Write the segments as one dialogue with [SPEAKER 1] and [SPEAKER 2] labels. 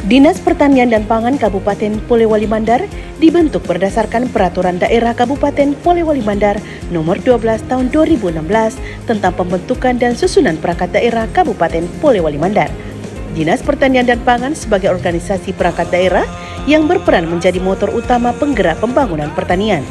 [SPEAKER 1] Dinas Pertanian dan Pangan Kabupaten Polewali Mandar dibentuk berdasarkan Peraturan Daerah Kabupaten Polewali Mandar Nomor 12 Tahun 2016 tentang pembentukan dan susunan perangkat daerah Kabupaten Polewali Mandar. Dinas Pertanian dan Pangan sebagai organisasi perangkat daerah yang berperan menjadi motor utama penggerak pembangunan pertanian.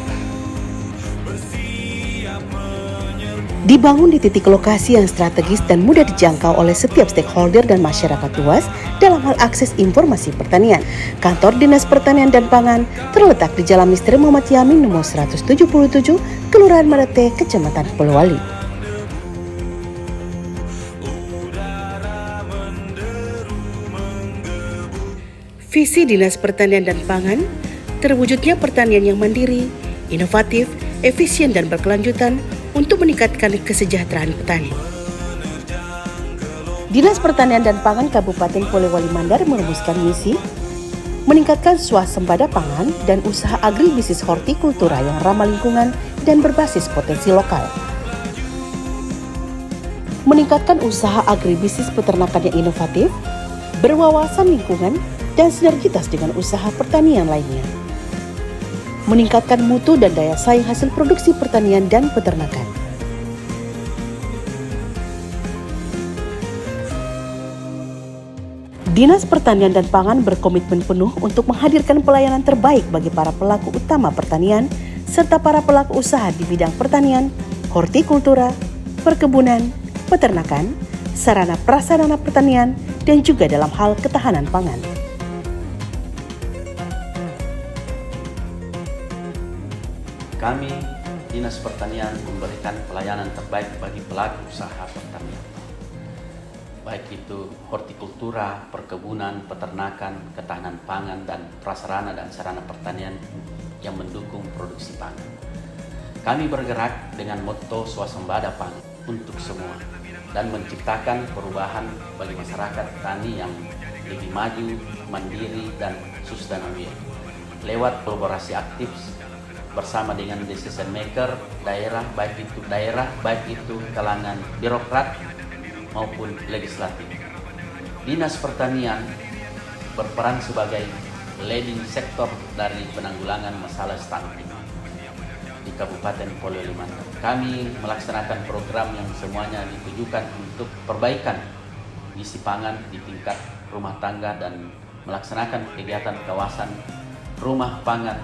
[SPEAKER 1] Dibangun di titik lokasi yang strategis dan mudah dijangkau oleh setiap stakeholder dan masyarakat luas dalam hal akses informasi pertanian. Kantor Dinas Pertanian dan Pangan terletak di Jalan Misteri Muhammad Yamin nomor 177, Kelurahan Marete, Kecamatan Polewali. Visi Dinas Pertanian dan Pangan terwujudnya pertanian yang mandiri, inovatif, efisien dan berkelanjutan untuk meningkatkan kesejahteraan petani. Dinas Pertanian dan Pangan Kabupaten Polewali Mandar merumuskan misi meningkatkan swasembada pangan dan usaha agribisnis hortikultura yang ramah lingkungan dan berbasis potensi lokal. Meningkatkan usaha agribisnis peternakan yang inovatif, berwawasan lingkungan, dan sinergitas dengan usaha pertanian lainnya. Meningkatkan mutu dan daya saing hasil produksi pertanian dan peternakan. Dinas Pertanian dan Pangan berkomitmen penuh untuk menghadirkan pelayanan terbaik bagi para pelaku utama pertanian serta para pelaku usaha di bidang pertanian, hortikultura, perkebunan, peternakan, sarana prasarana pertanian, dan juga dalam hal ketahanan pangan.
[SPEAKER 2] Kami, Dinas Pertanian, memberikan pelayanan terbaik bagi pelaku usaha pertanian. Baik itu hortikultura, perkebunan, peternakan, ketahanan pangan, dan prasarana dan sarana pertanian yang mendukung produksi pangan. Kami bergerak dengan motto swasembada pangan untuk semua dan menciptakan perubahan bagi masyarakat petani yang lebih maju, mandiri, dan sustainable lewat kolaborasi aktif bersama dengan decision maker daerah, baik itu kalangan birokrat maupun legislatif. Dinas Pertanian berperan sebagai leading sektor dari penanggulangan masalah stunting di Kabupaten Polewali Mandar. Kami melaksanakan program yang semuanya ditujukan untuk perbaikan gizi pangan di tingkat rumah tangga dan melaksanakan kegiatan kawasan rumah pangan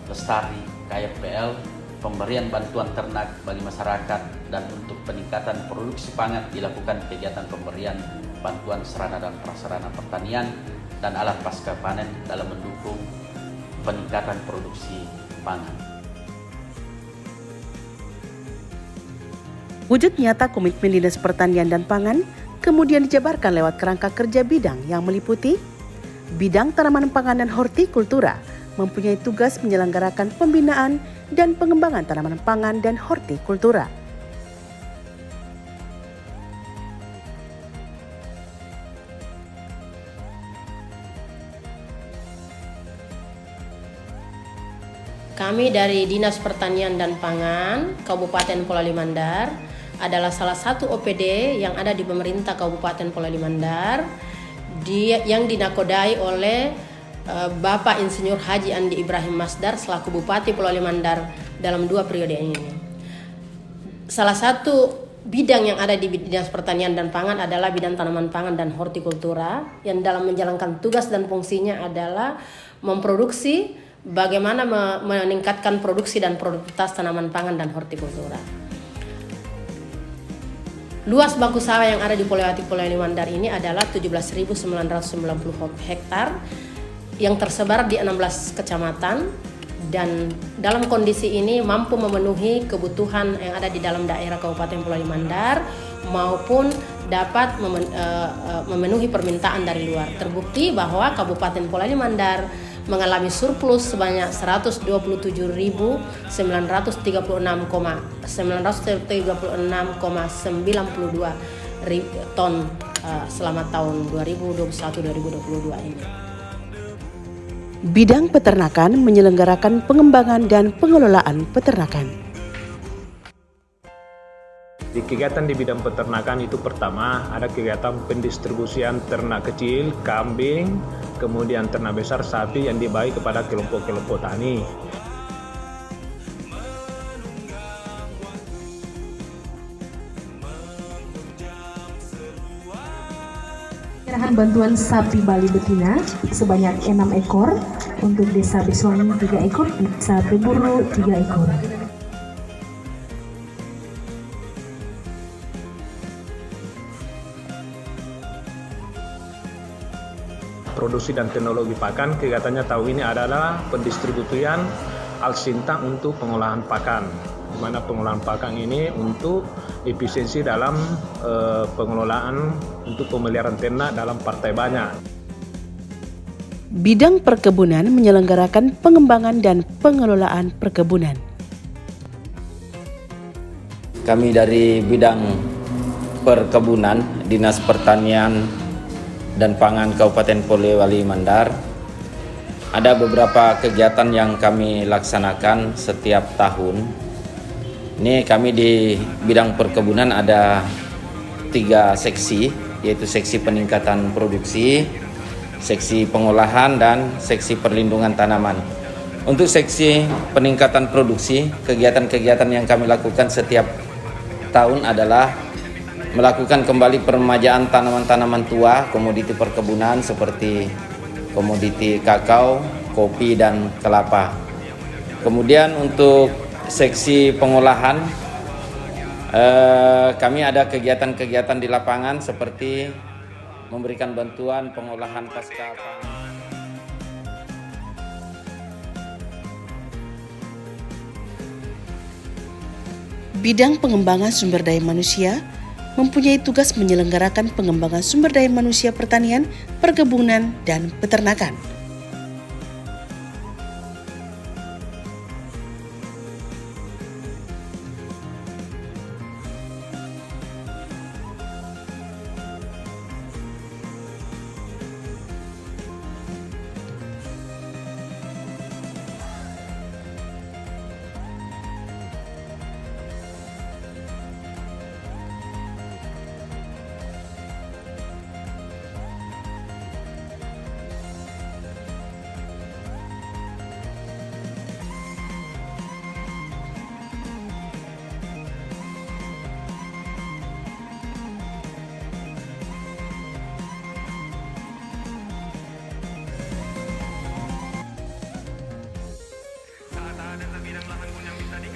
[SPEAKER 2] lestari KRPL, pemberian bantuan ternak bagi masyarakat, dan untuk peningkatan produksi pangan dilakukan kegiatan pemberian bantuan sarana dan prasarana pertanian dan alat pasca panen dalam mendukung peningkatan produksi pangan.
[SPEAKER 1] Wujud nyata komitmen Dinas Pertanian dan Pangan kemudian dijabarkan lewat kerangka kerja bidang yang meliputi bidang tanaman pangan dan hortikultura, mempunyai tugas menyelenggarakan pembinaan dan pengembangan tanaman pangan dan hortikultura.
[SPEAKER 3] Kami dari Dinas Pertanian dan Pangan Kabupaten Polewali Mandar adalah salah satu OPD yang ada di pemerintah Kabupaten Polewali Mandar yang dinakodai oleh Bapak Insinyur Haji Andi Ibrahim Masdar selaku Bupati Polewali Mandar dalam 2 periode ini. Salah satu bidang yang ada di Dinas Pertanian dan Pangan adalah bidang tanaman pangan dan hortikultura yang dalam menjalankan tugas dan fungsinya adalah memproduksi, bagaimana meningkatkan produksi dan produktivitas tanaman pangan dan hortikultura. Luas baku sawah yang ada di Polewali Mandar ini adalah 17.990 hektar yang tersebar di 16 kecamatan, dan dalam kondisi ini mampu memenuhi kebutuhan yang ada di dalam daerah Kabupaten Polewali Mandar maupun dapat memenuhi permintaan dari luar. Terbukti bahwa Kabupaten Polewali Mandar mengalami surplus sebanyak 127.936,92 ton selama tahun 2021-2022 ini.
[SPEAKER 1] Bidang peternakan menyelenggarakan pengembangan dan pengelolaan peternakan.
[SPEAKER 4] Di kegiatan di bidang peternakan itu pertama ada kegiatan pendistribusian ternak kecil, kambing, kemudian ternak besar sapi yang dibagi kepada kelompok-kelompok tani.
[SPEAKER 5] Penyerahan bantuan sapi Bali betina sebanyak 6 ekor untuk desa Beswangi 3 ekor, desa Peburu 3 ekor.
[SPEAKER 4] Produksi dan teknologi pakan, kegiatannya tahun ini adalah pendistribusian Al-Sinta untuk pengolahan pakan, di mana pengolahan pakan ini untuk efisiensi dalam pengelolaan untuk pemeliharaan ternak dalam partai banyak.
[SPEAKER 1] Bidang perkebunan menyelenggarakan pengembangan dan pengelolaan perkebunan.
[SPEAKER 6] Kami dari bidang perkebunan, Dinas Pertanian dan Pangan Kabupaten Polewali Mandar, ada beberapa kegiatan yang kami laksanakan setiap tahun. Ini kami di bidang perkebunan ada 3 seksi, yaitu seksi peningkatan produksi, seksi pengolahan, dan seksi perlindungan tanaman. Untuk seksi peningkatan produksi, kegiatan-kegiatan yang kami lakukan setiap tahun adalah melakukan kembali peremajaan tanaman-tanaman tua, komoditi perkebunan seperti komoditi kakao, kopi, dan kelapa. Kemudian untuk seksi pengolahan, kami ada kegiatan-kegiatan di lapangan seperti memberikan bantuan pengolahan pasca panen.
[SPEAKER 1] Bidang pengembangan sumber daya manusia mempunyai tugas menyelenggarakan pengembangan sumber daya manusia pertanian, perkebunan, dan peternakan.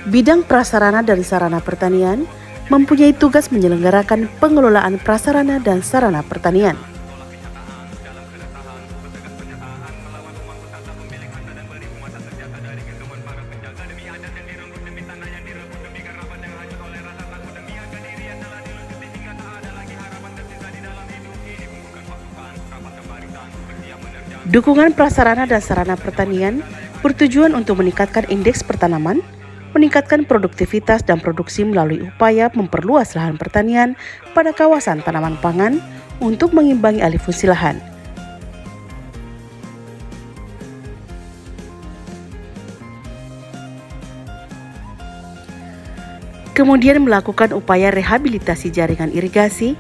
[SPEAKER 1] Bidang prasarana dan sarana pertanian mempunyai tugas menyelenggarakan pengelolaan prasarana dan sarana pertanian. Dukungan prasarana dan sarana pertanian bertujuan untuk meningkatkan indeks pertanaman, meningkatkan produktivitas dan produksi melalui upaya memperluas lahan pertanian pada kawasan tanaman pangan untuk mengimbangi alih fungsi lahan. Kemudian melakukan upaya rehabilitasi jaringan irigasi,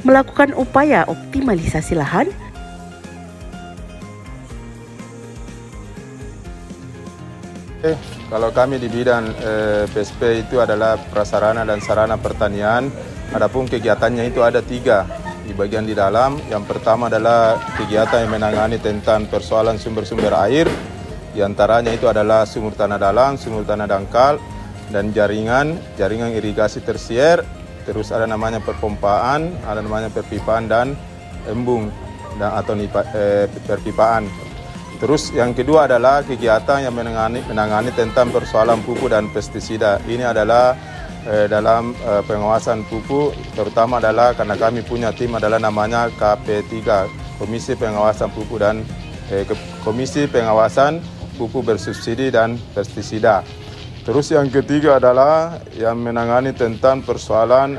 [SPEAKER 1] melakukan upaya optimalisasi lahan,
[SPEAKER 7] Kalau kami di bidang PSP itu adalah prasarana dan sarana pertanian. Adapun kegiatannya itu ada 3 di bagian di dalam. Yang pertama adalah kegiatan yang menangani tentang persoalan sumber-sumber air. Di antaranya itu adalah sumur tanah dalam, sumur tanah dangkal, dan jaringan irigasi tersier. Terus ada namanya perpompaan, ada namanya perpipaan dan embung atau perpipaan. Terus yang kedua adalah kegiatan yang menangani tentang persoalan pupuk dan pestisida. Ini adalah dalam pengawasan pupuk, terutama adalah karena kami punya tim adalah namanya KP3, Komisi Pengawasan Pupuk dan Komisi Pengawasan Pupuk Bersubsidi dan Pestisida. Terus yang ketiga adalah yang menangani tentang persoalan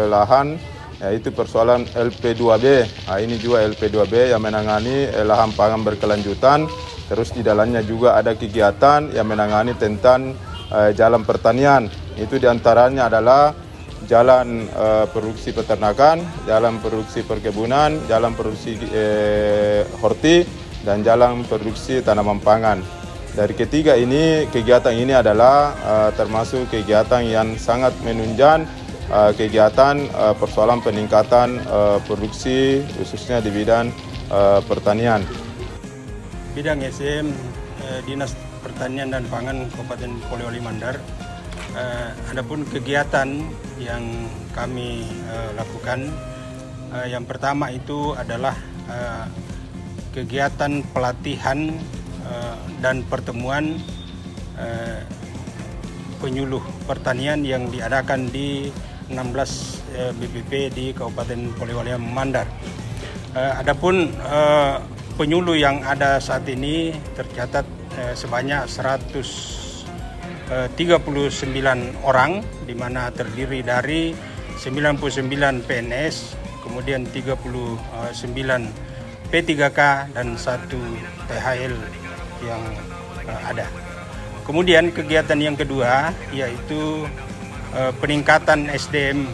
[SPEAKER 7] lahan, yaitu persoalan LP2B. Ini juga LP2B yang menangani lahan pangan berkelanjutan. Terus di dalamnya juga ada kegiatan yang menangani tentang jalan pertanian. Itu diantaranya adalah jalan produksi peternakan, jalan produksi perkebunan, jalan produksi horti, dan jalan produksi tanaman pangan. Dari ketiga ini, kegiatan ini adalah termasuk kegiatan yang sangat menunjang kegiatan persoalan peningkatan produksi khususnya di bidang pertanian.
[SPEAKER 8] Bidang SM Dinas Pertanian dan Pangan Kabupaten Polewali Mandar. Adapun kegiatan yang kami lakukan, yang pertama itu adalah kegiatan pelatihan dan pertemuan penyuluh pertanian yang diadakan di 16 BPP di Kabupaten Polewali Mandar. Adapun penyuluh yang ada saat ini tercatat sebanyak 139 orang, di mana terdiri dari 99 PNS, kemudian 39 P3K dan 1 THL yang ada. Kemudian kegiatan yang kedua yaitu peningkatan SDM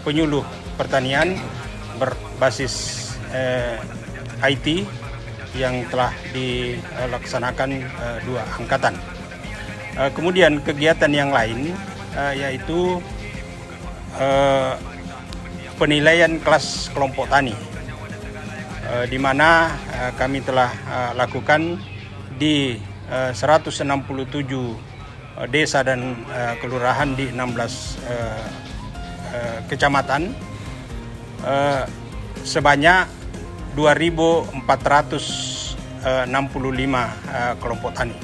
[SPEAKER 8] penyuluh pertanian berbasis IT yang telah dilaksanakan 2 angkatan. Kemudian kegiatan yang lain yaitu penilaian kelas kelompok tani, di mana kami telah lakukan di 167 desa dan kelurahan di 16 kecamatan, sebanyak 2.465 kelompok tani.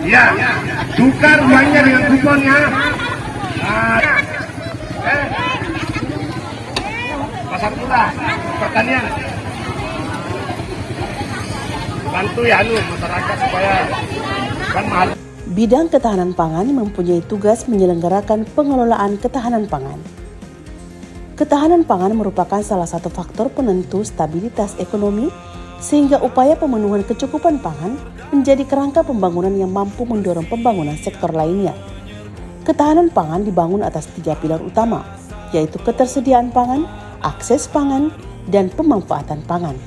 [SPEAKER 9] Ya, tukar uangnya dengan kuponnya. Pasar murah pertanian. Bantu ya masyarakat supaya kan mahal.
[SPEAKER 1] Bidang ketahanan pangan mempunyai tugas menyelenggarakan pengelolaan ketahanan pangan. Ketahanan pangan merupakan salah satu faktor penentu stabilitas ekonomi, sehingga upaya pemenuhan kecukupan pangan menjadi kerangka pembangunan yang mampu mendorong pembangunan sektor lainnya. Ketahanan pangan dibangun atas 3 pilar utama, yaitu ketersediaan pangan, akses pangan, dan pemanfaatan pangan.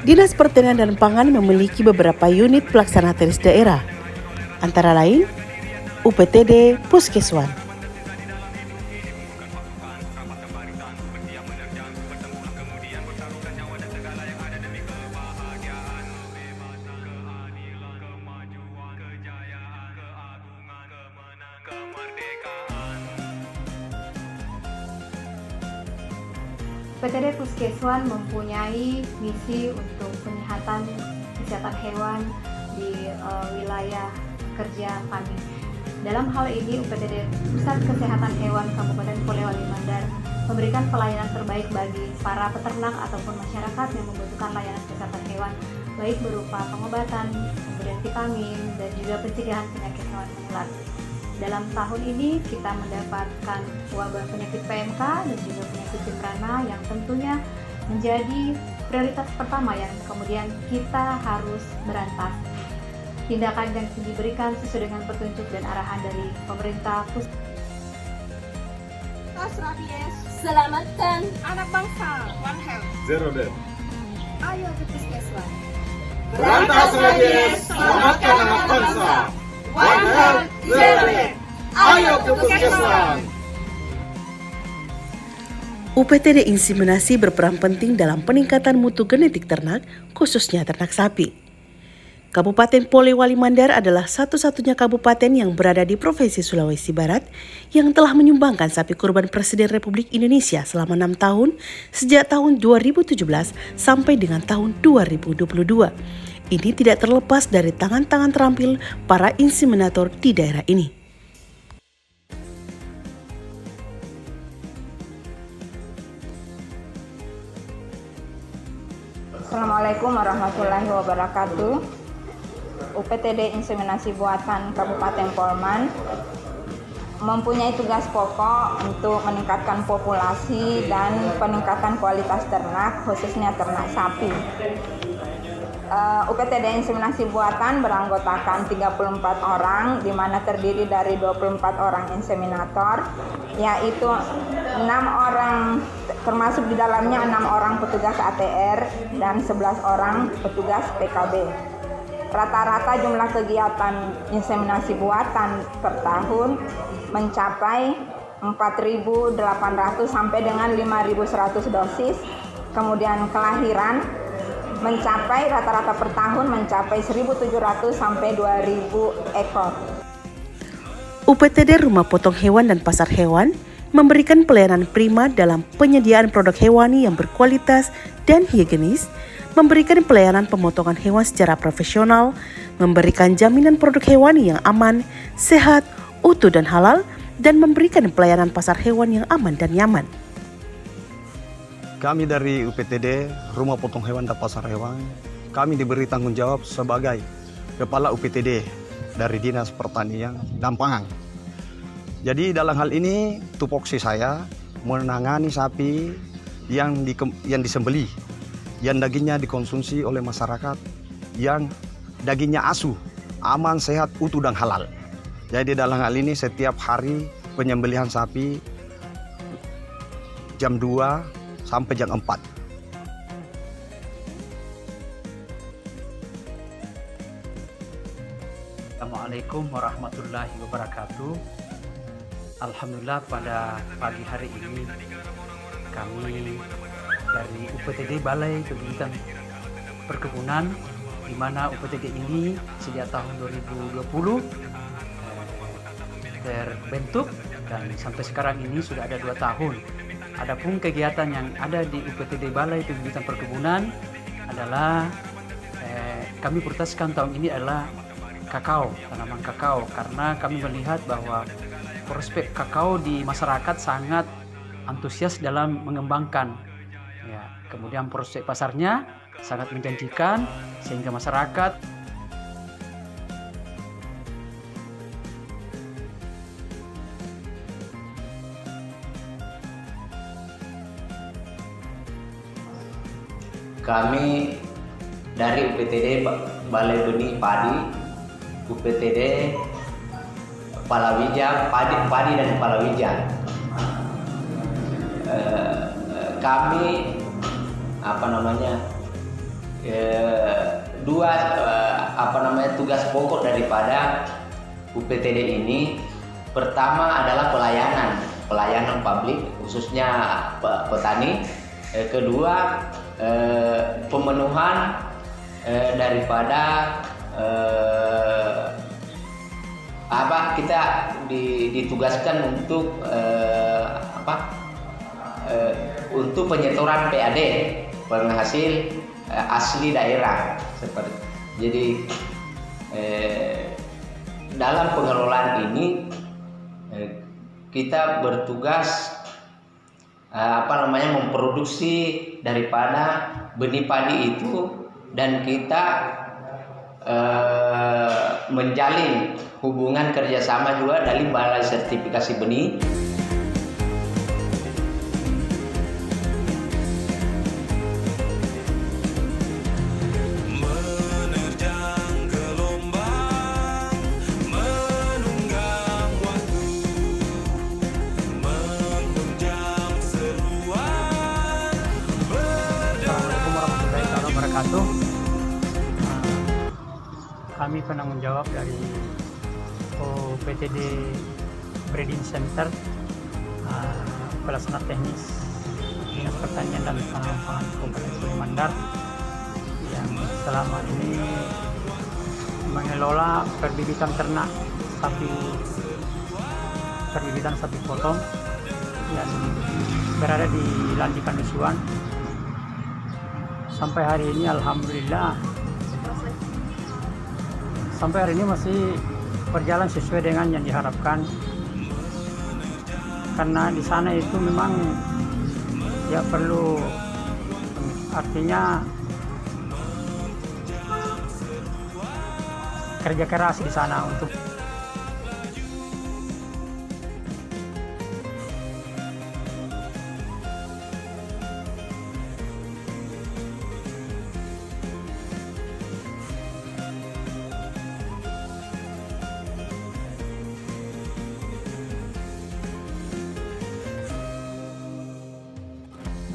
[SPEAKER 1] Dinas Pertanian dan Pangan memiliki beberapa unit pelaksana teknis daerah, antara lain UPTD Puskeswan,
[SPEAKER 10] PTD Puskeswan mempunyai misi untuk kesehatan hewan di wilayah kerja kami. Dalam hal ini UPTD Pusat Kesehatan Hewan Kabupaten Polewali Mandar memberikan pelayanan terbaik bagi para peternak ataupun masyarakat yang membutuhkan layanan kesehatan hewan, baik berupa pengobatan, pemberian vitamin, dan juga pencegahan penyakit hewan menular. Dalam tahun ini kita mendapatkan wabah penyakit PMK dan juga penyakit cengkana yang tentunya menjadi prioritas pertama yang kemudian kita harus berantas. Tindakan yang diberikan sesuai dengan petunjuk dan arahan dari pemerintah pusat.
[SPEAKER 11] Rabies, selamatkan anak bangsa. One Health,
[SPEAKER 9] Zero Death.
[SPEAKER 11] Ayo ke puskesmas.
[SPEAKER 9] Berantas rabies, selamatkan anak bangsa. One Health, Zero Death. Ayo ke puskesmas.
[SPEAKER 1] UPTD inseminasi berperan penting dalam peningkatan mutu genetik ternak, khususnya ternak sapi. Kabupaten Polewali Mandar adalah satu-satunya kabupaten yang berada di Provinsi Sulawesi Barat yang telah menyumbangkan sapi kurban Presiden Republik Indonesia selama 6 tahun sejak tahun 2017 sampai dengan tahun 2022. Ini tidak terlepas dari tangan-tangan terampil para inseminator di daerah ini.
[SPEAKER 12] Assalamualaikum warahmatullahi wabarakatuh. UPTD Inseminasi Buatan Kabupaten Polman mempunyai tugas pokok untuk meningkatkan populasi dan peningkatan kualitas ternak, khususnya ternak sapi. UPTD Inseminasi Buatan beranggotakan 34 orang, di mana terdiri dari 24 orang inseminator, yaitu 6 orang, termasuk di dalamnya 6 orang petugas ATR dan 11 orang petugas PKB. Rata-rata jumlah kegiatan inseminasi buatan per tahun mencapai 4.800 sampai dengan 5.100 dosis. Kemudian kelahiran mencapai rata-rata per tahun mencapai 1.700 sampai 2.000 ekor.
[SPEAKER 1] UPTD Rumah Potong Hewan dan Pasar Hewan memberikan pelayanan prima dalam penyediaan produk hewani yang berkualitas dan higienis, memberikan pelayanan pemotongan hewan secara profesional, memberikan jaminan produk hewani yang aman, sehat, utuh dan halal, dan memberikan pelayanan pasar hewan yang aman dan nyaman.
[SPEAKER 13] Kami dari UPTD, Rumah Potong Hewan dan Pasar Hewan, kami diberi tanggung jawab sebagai Kepala UPTD dari Dinas Pertanian dan Pangan. Jadi dalam hal ini tupoksi saya menangani sapi yang disembelih, yang dagingnya dikonsumsi oleh masyarakat, yang dagingnya asuh, aman, sehat, utuh, dan halal. Jadi dalam hal ini setiap hari penyembelihan sapi jam 2 sampai jam 4.
[SPEAKER 14] Assalamualaikum warahmatullahi wabarakatuh. Alhamdulillah pada pagi hari ini kami dari UPTD Balai Kegiatan Perkebunan, di mana UPTD ini sejak tahun 2020 terbentuk dan sampai sekarang ini sudah ada 2 tahun. Adapun kegiatan yang ada di UPTD Balai Kegiatan Perkebunan adalah kami prioritaskan tahun ini adalah kakao, tanaman kakao, karena kami melihat bahwa prospek kakao di masyarakat sangat antusias dalam mengembangkan. Ya, kemudian prospek pasarnya sangat menjanjikan sehingga masyarakat
[SPEAKER 15] kami dari UPTD Balai Benih Padi, UPTD Palawija, Padi dan Palawija. Kami tugas pokok daripada UPTD ini pertama adalah pelayanan publik khususnya petani. Kedua, pemenuhan daripada kita ditugaskan untuk untuk penyetoran PAD, penghasil asli daerah. Jadi dalam pengelolaan ini kita bertugas memproduksi daripada benih padi itu, dan kita menjalin hubungan kerjasama juga dari Balai Sertifikasi Benih.
[SPEAKER 14] Kami penanggung jawab dari OPTD Breeding Center, pelaksana teknis Dinas Pertanian dan Tanaman Pangan Kabupaten Polewali Mandar, yang selama ini mengelola perbibitan ternak sapi potong yang berada di Landikan Nusuan. Sampai hari ini alhamdulillah masih berjalan sesuai dengan yang diharapkan, karena di sana itu memang ya perlu, artinya kerja keras di sana untuk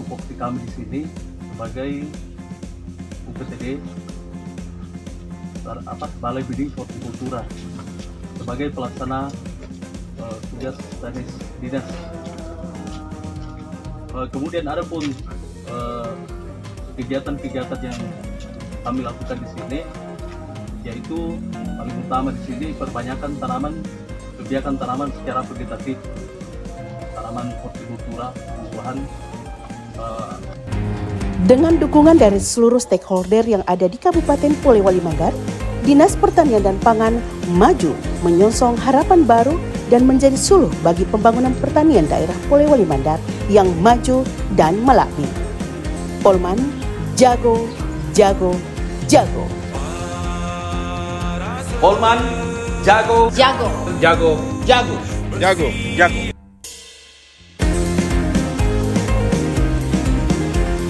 [SPEAKER 16] tupoksi kami di sini sebagai UPTD Balai Bidding Hortikultura, sebagai pelaksana tugas teknis dinas. Kemudian ada pun kegiatan-kegiatan yang kami lakukan di sini, yaitu paling utama di sini perbanyakan kebijakan tanaman secara vegetatif, tanaman hortikultura, buah-buahan.
[SPEAKER 1] Dengan dukungan dari seluruh stakeholder yang ada di Kabupaten Polewali Mandar, Dinas Pertanian dan Pangan maju menyongsong harapan baru dan menjadi suluh bagi pembangunan pertanian daerah Polewali Mandar yang maju dan melati. Polman, jago, jago, jago.
[SPEAKER 2] Polman, jago,
[SPEAKER 3] Jago.
[SPEAKER 2] jago, jago,
[SPEAKER 8] Jago.